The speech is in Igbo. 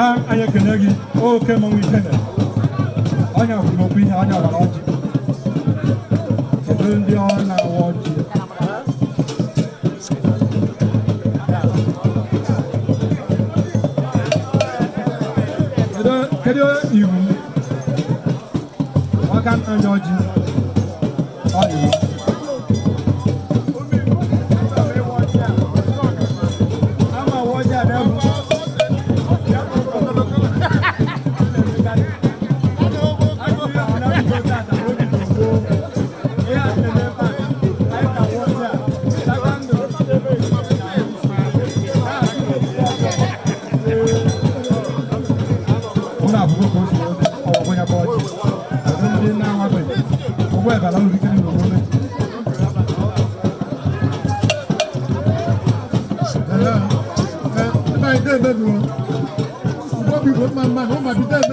anya kene gị oke mmanwụ ikene anya kwuru okwu ihe anya wara ọjị kedu ndị ọ na-awa ọjị kedu iwu maka anya ọjị ọ iwu Bobby, what my man, what my dad,